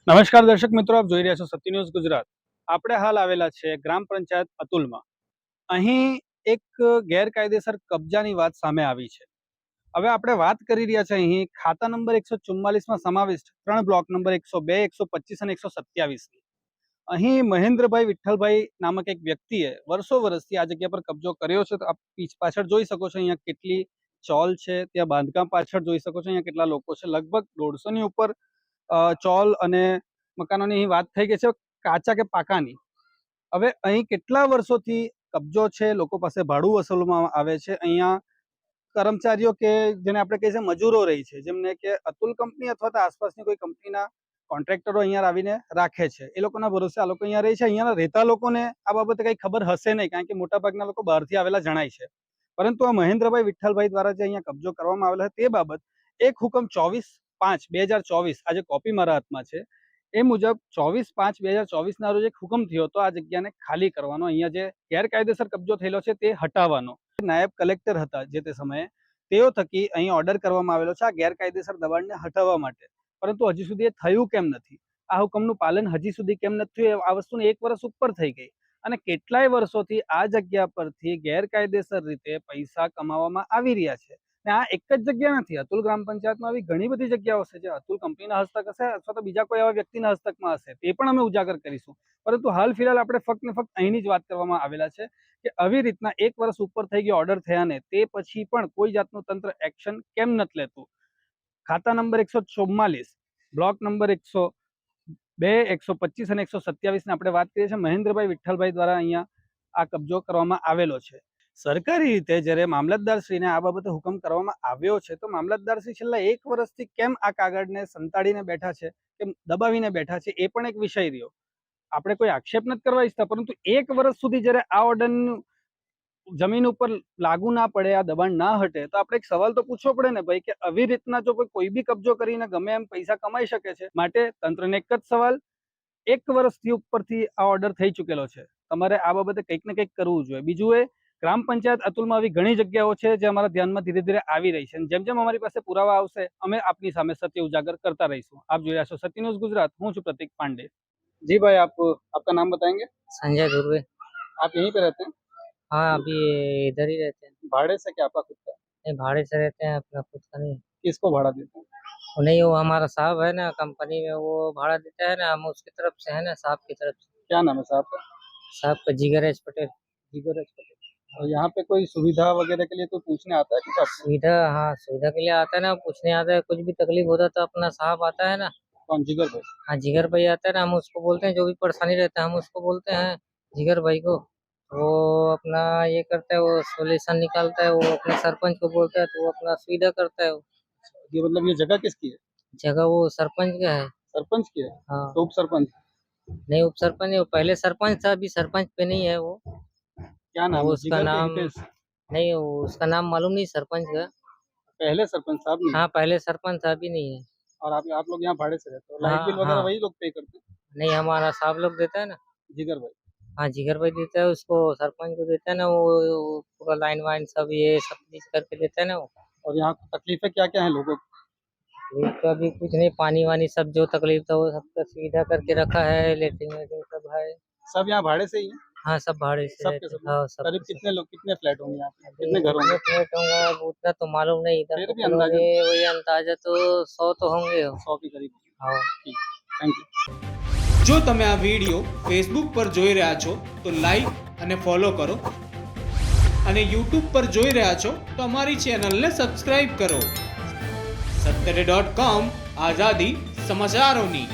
નમસ્કાર દર્શક મિત્રો, આપ જોઈ રહ્યા છો સત્ય ન્યૂઝ ગુજરાત. આપણે હાલ આવેલા છે ગ્રામ પંચાયત અતુલમાં. અહીં એક ગેરકાયદેસર કબજાની વાત સામે આવી છે. હવે આપણે વાત કરી રહ્યા છે અહીં ખાતા નંબર 144માં સમાવિષ્ટ 3 બ્લોક નંબર 102, 125 અને 127. અહીં મહેન્દ્રભાઈ વિઠ્ઠલભાઈ નામક એક વ્યક્તિએ વર્ષોથી આ જગ્યા પર કબજો કર્યો છે. તો આપ પાછળ જોઈ શકો છો અહીંયા કેટલી ચોલ છે, ત્યાં બાંધકામ પાછળ જોઈ શકો છો અહીંયા કેટલા લોકો છે. લગભગ 150 ની ઉપર ચોલ અને મકાનોની વાત થઈ ગઈ છે, કાચા કે પાકાની. હવે અહીં કેટલા વર્ષોથી કબજો છે, લોકો પાસે ભાડું વસૂલવામાં આવે છે. અહીંયા કર્મચારીઓ કે જેને આપણે કહીએ છીએ મજૂરો રહી છે, જેમને કે અતુલ કંપની અથવા તો આસપાસની કોઈ કંપનીના કોન્ટ્રાક્ટરો અહીંયા આવીને રાખે છે. એ લોકોના ભરોસે આ લોકો અહીંયા રહે છે. અહીંયાના રહેતા લોકોને આ બાબતે કંઈ ખબર હશે નહીં, કારણ કે મોટાભાગના લોકો બહારથી આવેલા જણાય છે. પરંતુ આ મહેન્દ્રભાઈ વિઠ્ઠલભાઈ દ્વારા જે અહીંયા કબજો કરવામાં આવેલો છે તે બાબત એક હુકમ 24/5/2024, આજે કોપી મારા હાથમાં છે, એ મુજબ 24/5/2024 ના રોજ એક હુકમ થયો હતો આ જગ્યાને ખાલી કરવાનો. અહીંયા જે ગેરકાયદેસર કબજો થયેલો છે તે હટાવવાનો. નાયબ કલેક્ટર હતા જે તે સમયે, તેઓ થકી અહીં ઓર્ડર કરવામાં આવેલો છે આ ગેરકાયદેસર દબાણને હટાવવા માટે. પરંતુ હજી સુધી એ થયું કેમ નથી, આ હુકમનું પાલન હજી સુધી કેમ નથી થયું, આ વસ્તુને 1 વર્ષ ઉપર થઈ ગઈ. અને કેટલાય વર્ષોથી આ જગ્યા પરથી ગેરકાયદેસર રીતે પૈસા કમાવામાં આવી રહ્યા છે. આ એક જ જગ્યા નથી, અતુલ ગ્રામ પંચાયતમાં આવી ઘણી બધી જગ્યાઓ છે જે અતુલ કંપનીના હસ્તક હશે અથવા તો બીજા કોઈ એવા વ્યક્તિના હસ્તકમાં હશે, તે પણ અમે ઉજાગર કરીશું. પરંતુ હાલ ફિલહાલ આપણે ફક્ત ને ફક્ત અહીંની જ વાત કરવામાં આવેલા છે કે આવી રીતના 1 વર્ષ ઉપર થઈ ગયો ઓર્ડર થયા ને તે પછી પણ કોઈ જાતનું તંત્ર એક્શન કેમ નથી લેતું. ખાતા નંબર 144, બ્લોક નંબર 102, 125 અને 127 ને આપણે વાત કરીએ છીએ. મહેન્દ્રભાઈ વિઠ્ઠલભાઈ દ્વારા અહીંયા આ કબજો કરવામાં આવેલો છે. સરકારી રીતે જ્યારે મામલતદારશ્રીને આ બાબતે હુકમ કરવામાં આવ્યો છે, તો મામલતદારશ્રી છેલ્લા 1 વર્ષથી કેમ આ કાગળને સંતાડીને બેઠા છે, કેમ દબાવીને બેઠા છે, એ પણ એક વિષય રહ્યો. આપણે કોઈ આક્ષેપ નથી કરવા ઈચ્છતા, પરંતુ 1 વર્ષ સુધી જ્યારે આ ઓર્ડરનું જમીન ઉપર લાગુ ના પડે, આ દબાણ ના હટે, તો આપણે એક સવાલ તો પૂછવો પડે ને ભાઈ, કે આવી રીતના જો કોઈ બી કબજો કરીને ગમે એમ પૈસા કમાઈ શકે છે. માટે તંત્રને એક જ સવાલ, 1 વર્ષથી ઉપરથી આ ઓર્ડર થઈ ચૂકેલો છે, તમારે આ બાબતે કંઈક ને કંઈક કરવું જોઈએ. બીજું એ ગ્રામ પંચાયત અતુલમાં આવી ઘણી જગ્યાઓ છે જે અમારા ધ્યાનમાં ધીરે ધીરે આવી રહી છે. જેમ જેમ અમારી પાસે પુરાવા આવશે અમે આપની સામે સત્ય ઉજાગર કરતા રહીશું. આપ જોઈ રહ્યા છો સત્ય ન્યૂઝ ગુજરાત. હું છું प्रतीक पांडे. जी भाई, आप आपका नाम बताएंगे? संजय धुर्वे। आप यहीं पे रहते हैं? हाँ, अभी इधर ही रहते हैं। भाड़े से क्या आपका खुद का? नहीं, भाड़े से रहते हैं, अपना खुद का नहीं। किसको भाड़ा देते हैं? वो नहीं, वो हमारा साहब है ना कंपनी में, वो भाड़ा देता है ना, हम उसकी तरफ से है ना, साहब की तरफ से। क्या नाम है साहब का? साहब का जिगरेश पटेल। जिगरेश पटेल। और यहाँ पे कोई सुविधा वगैरह के लिए कोई पूछने आता है कुछ आपको? सुविधा, हाँ सुविधा के लिए आता है ना, पूछने आता है, कुछ भी तकलीफ होता है तो अपना साहब आता है ना। कौन? जिगर भाई? हाँ, जिगर भाई आता है ना, हम उसको बोलते हैं, जो भी परेशानी रहता है हम उसको बोलते हैं जिगर भाई को। वो अपना ये करता है, वो सोल्यूशन निकालता है, वो अपने सरपंच को बोलता है तो वो अपना सुविधा करता है। ये मतलब ये जगह किसकी है? जगह वो सरपंच का है। सरपंच की है? हाँ। तो उप सरपंच? नहीं, उप सरपंच नहीं, वो पहले सरपंच था, अभी सरपंच पे नहीं है वो। क्या नाम है? उसका नाम नहीं, वो उसका नाम मालूम नहीं सरपंच का। पहले सरपंच साहब नहीं? हाँ, पहले सरपंच था, अभी नहीं है। और आप लोग यहाँ भाड़े से रहते हो? लाइट बिल वगैरह वही लोग पे करते हैं? नहीं, हमारा साहब लोग देता है ना। जिगर भाई? हाँ, जिगर भाई देता है, उसको सरपंच को देता है ना, वो पूरा लाइन वाइन सब ये सब चीज करके देता है ना वो। और यहाँ तकलीफें क्या क्या है लोगों को? तकलीफ तो अभी कुछ नहीं, पानी वानी सब जो तकलीफ था वो सबका सुविधा करके रखा है, लेटरिन वेटरिन सब है। सब यहाँ भाड़े से ही है? हाँ, सब भाड़े से सबके रहते हैं। सब? हाँ, सब करीब कितने लोग, कितने फ्लैट होंगे यहाँ पे? कितने घर होंगे? फ्लैट होंगे उतना तो मालूम नहीं, इधर फिर भी तो अंदाजा? वही अंदाजा तो 100 तो होंगे। 100 के करीब. हाँ, ठीक, थैंक यू. જો તમે આ વિડીયો ફેસબુક પર જોઈ રહ્યા છો તો લાઈક અને ફોલો કરો અને યુટ્યુબ પર જોઈ રહ્યા છો તો અમારી ચેનલને સબસ્ક્રાઇબ કરો. સત્તરે.com, આઝાદી સમાચારોની.